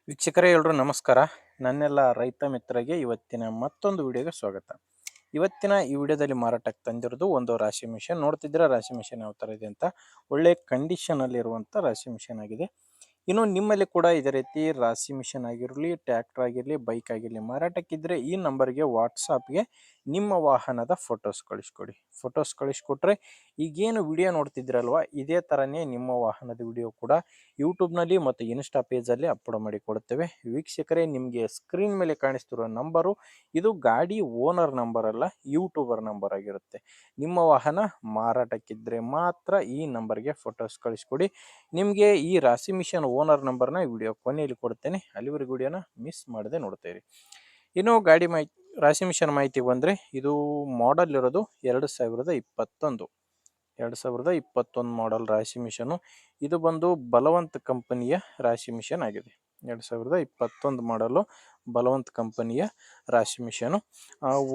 ವೀಕ್ಷಕರೇ ಎಲ್ರು ನಮಸ್ಕಾರ. ನನ್ನೆಲ್ಲ ರೈತ ಮಿತ್ರರಿಗೆ ಇವತ್ತಿನ ಮತ್ತೊಂದು ವಿಡಿಯೋಗೆ ಸ್ವಾಗತ. ಇವತ್ತಿನ ಈ ವಿಡಿಯೋದಲ್ಲಿ ಮಾರಾಟಕ್ಕೆ ತಂದಿರೋದು ಒಂದು ರಾಶಿ ಮಿಷನ್. ನೋಡ್ತಿದ್ರೆ ರಾಶಿ ಮಿಷನ್ ಯಾವ ಥರ ಇದೆ ಅಂತ. ಒಳ್ಳೆ ಕಂಡೀಷನಲ್ಲಿ ಇರುವಂಥ ರಾಶಿ ಮಿಷನ್ ಆಗಿದೆ. ಇನ್ನು ನಿಮ್ಮಲ್ಲಿ ಕೂಡ ಇದೇ ರೀತಿ ರಾಶಿ ಮಿಷನ್ ಆಗಿರಲಿ, ಟ್ರ್ಯಾಕ್ಟರ್ ಆಗಿರಲಿ, ಬೈಕ್ ಆಗಿರಲಿ ಮಾರಾಟಕ್ಕಿದ್ರೆ ಈ ನಂಬರ್ಗೆ ವಾಟ್ಸಾಪ್ಗೆ ನಿಮ್ಮ ವಾಹನದ ಫೋಟೋಸ್ ಕಳಿಸ್ಕೊಡಿ. ಫೋಟೋಸ್ ಕಳಿಸ್ಕೊಟ್ರೆ ಈಗೇನು ವಿಡಿಯೋ ನೋಡ್ತಿದ್ರಲ್ವ ಇದೇ ಥರನೇ ನಿಮ್ಮ ವಾಹನದ ವಿಡಿಯೋ ಕೂಡ ಯೂಟ್ಯೂಬ್ನಲ್ಲಿ ಮತ್ತು ಇನ್ಸ್ಟಾ ಪೇಜಲ್ಲಿ ಅಪ್ಲೋಡ್ ಮಾಡಿ ಕೊಡುತ್ತೇವೆ. ವೀಕ್ಷಕರೇ, ನಿಮಗೆ ಸ್ಕ್ರೀನ್ ಮೇಲೆ ಕಾಣಿಸ್ತಿರೋ ನಂಬರು ಇದು ಗಾಡಿ ಓನರ್ ನಂಬರ್ ಅಲ್ಲ, ಯೂಟ್ಯೂಬರ್ ನಂಬರ್ ಆಗಿರುತ್ತೆ. ನಿಮ್ಮ ವಾಹನ ಮಾರಾಟಕ್ಕಿದ್ರೆ ಮಾತ್ರ ಈ ನಂಬರ್ಗೆ ಫೋಟೋಸ್ ಕಳಿಸ್ಕೊಡಿ. ನಿಮಗೆ ಈ ರಾಶಿ ಮಿಷನ್ ಓನರ್ ನಂಬರ್ನ ವಿಡಿಯೋ ಕೊನೆಯಲ್ಲಿ ಕೊಡ್ತೇನೆ. ಅಲ್ಲಿವರೆಗೂ ವಿಡಿಯೋನ ಮಿಸ್ ಮಾಡದೆ ನೋಡ್ತೀರಿ. ಇನ್ನು ಗಾಡಿ ಮಾಹಿತಿ, ರಾಶಿ ಮಿಷನ್ ಮಾಹಿತಿ ಬಂದರೆ ಇದು ಮಾಡೆಲ್ ಇರೋದು 2021 ಮಾಡೆಲ್ ರಾಶಿ ಮಿಷನು. ಇದು ಬಂದು ಬಲವಂತ್ ಕಂಪನಿಯ ರಾಶಿ ಮಿಷನ್ ಆಗಿದೆ. 2021 ಮಾಡಲು ಬಲವಂತ್ ಕಂಪನಿಯ ರಾಶಿ ಮಿಷನು.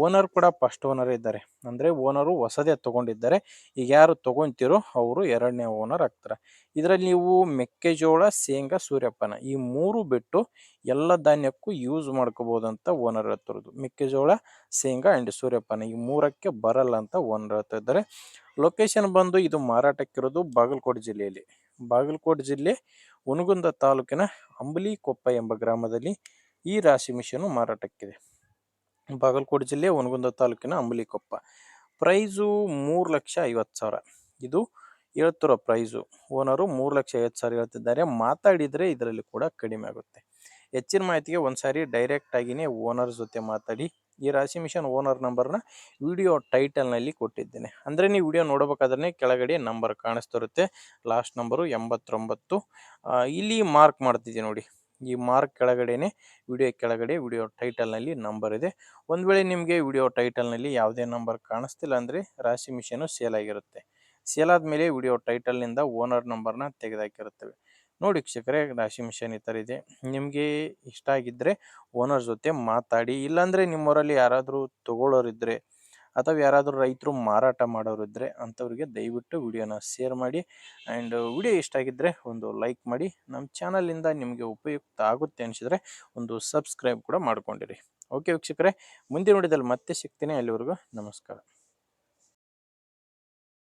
ಓನರ್ ಕೂಡ ಫಸ್ಟ್ ಓನರ್ ಇದ್ದಾರೆ, ಅಂದರೆ ಓನರು ಹೊಸದೇ ತೊಗೊಂಡಿದ್ದಾರೆ. ಈಗ ಯಾರು ತೊಗೊತಿರೋ ಅವರು ಎರಡನೇ ಓನರ್ ಆಗ್ತಾರೆ. ಇದರಲ್ಲಿ ನೀವು ಮೆಕ್ಕೆಜೋಳ, ಶೇಂಗಾ, ಸೂರ್ಯಪಾನ ಈ ಮೂರು ಬಿಟ್ಟು ಎಲ್ಲ ಧಾನ್ಯಕ್ಕೂ ಯೂಸ್ ಮಾಡ್ಕೋಬೋದು ಅಂತ ಓನರ್ ಹೇಳ್ತಿರೋದು. ಮೆಕ್ಕೆಜೋಳ, ಶೇಂಗಾ ಆ್ಯಂಡ್ ಸೂರ್ಯಪಾನ ಈ ಮೂರಕ್ಕೆ ಬರಲ್ಲ ಅಂತ ಓನರ್ ಹೇಳ್ತಾ ಇದ್ದಾರೆ. ಲೊಕೇಶನ್ ಬಂದು ಇದು ಮಾರಾಟಕ್ಕಿರೋದು ಬಾಗಲಕೋಟೆ ಜಿಲ್ಲೆಯಲ್ಲಿ. ಬಾಗಲಕೋಟೆ ಜಿಲ್ಲೆ ಹುನಗುಂದ ತಾಲೂಕಿನ ಅಂಬಲಿಕೊಪ್ಪ ಎಂಬ ಗ್ರಾಮದಲ್ಲಿ ಈ ರಾಶಿ ಮಿಷನು ಮಾರಾಟಕ್ಕಿದೆ. ಬಾಗಲಕೋಟೆ ಜಿಲ್ಲೆ ಹುನಗುಂದ ತಾಲೂಕಿನ ಅಂಬಲಿಕೊಪ್ಪ. ಪ್ರೈಸು 3,50,000. ಇದು ಹೇಳ್ತಿರೋ ಪ್ರೈಸು. ಓನರು 3,50,000 ಹೇಳ್ತಿದ್ದಾರೆ. ಮಾತಾಡಿದರೆ ಇದರಲ್ಲಿ ಕೂಡ ಕಡಿಮೆ ಆಗುತ್ತೆ. ಹೆಚ್ಚಿನ ಮಾಹಿತಿಗೆ ಒಂದ್ಸಾರಿ ಡೈರೆಕ್ಟ್ ಆಗಿನೇ ಓನರ್ ಜೊತೆ ಮಾತಾಡಿ. ಈ ರಾಶಿ ಮಿಷನ್ ಓನರ್ ನಂಬರ್ನ ವಿಡಿಯೋ ಟೈಟಲ್ನಲ್ಲಿ ಕೊಟ್ಟಿದ್ದೇನೆ. ಅಂದರೆ ನೀವು ವಿಡಿಯೋ ನೋಡಬೇಕಾದ್ರೆ ಕೆಳಗಡೆ ನಂಬರ್ ಕಾಣಿಸ್ತಿರುತ್ತೆ. Last number 89. ಇಲ್ಲಿ ಮಾರ್ಕ್ ಮಾಡ್ತಿದ್ದೀನಿ ನೋಡಿ, ಈ ಮಾರ್ಕ್ ಕೆಳಗಡೆನೆ ವಿಡಿಯೋ ಕೆಳಗಡೆ ವಿಡಿಯೋ ಟೈಟಲ್ನಲ್ಲಿ ನಂಬರ್ ಇದೆ. ಒಂದು ವೇಳೆ ನಿಮಗೆ ವಿಡಿಯೋ ಟೈಟಲ್ನಲ್ಲಿ ಯಾವುದೇ ನಂಬರ್ ಕಾಣಿಸ್ತಿಲ್ಲ ಅಂದರೆ ರಾಶಿ ಮಿಷನು ಸೇಲ್ ಆಗಿರುತ್ತೆ. ಸೇಲ್ ಆದಮೇಲೆ ವಿಡಿಯೋ ಟೈಟಲ್ನಿಂದ ಓನರ್ ನಂಬರ್ನ ತೆಗೆದುಹಾಕಿರುತ್ತೇವೆ. ನೋಡಿ ವೀಕ್ಷಕರೇ, ರಾಶಿ ಮಿಷನ್ ಈ ಥರ ಇದೆ. ನಿಮಗೆ ಇಷ್ಟ ಆಗಿದ್ದರೆ ಓನರ್ ಜೊತೆ ಮಾತಾಡಿ. ಇಲ್ಲಾಂದರೆ ನಿಮ್ಮವರಲ್ಲಿ ಯಾರಾದರೂ ತೊಗೊಳ್ಳೋರಿದ್ದರೆ ಅಥವಾ ಯಾರಾದರೂ ರೈತರು ಮಾರಾಟ ಮಾಡೋರಿದ್ದರೆ ಅಂಥವ್ರಿಗೆ ದಯವಿಟ್ಟು ವಿಡಿಯೋನ ಶೇರ್ ಮಾಡಿ. ಆ್ಯಂಡ್ ವಿಡಿಯೋ ಇಷ್ಟ ಆಗಿದ್ದರೆ ಒಂದು ಲೈಕ್ ಮಾಡಿ. ನಮ್ಮ ಚಾನಲಿಂದ ನಿಮಗೆ ಉಪಯುಕ್ತ ಆಗುತ್ತೆ ಅನಿಸಿದರೆ ಒಂದು ಸಬ್ಸ್ಕ್ರೈಬ್ ಕೂಡ ಮಾಡ್ಕೊಂಡಿರಿ. ಓಕೆ ವೀಕ್ಷಕರೇ, ಮುಂದಿನ ವಿಡಿಯೋದಲ್ಲಿ ಮತ್ತೆ ಸಿಗ್ತೀನಿ. ಅಲ್ಲಿವರೆಗೂ ನಮಸ್ಕಾರ.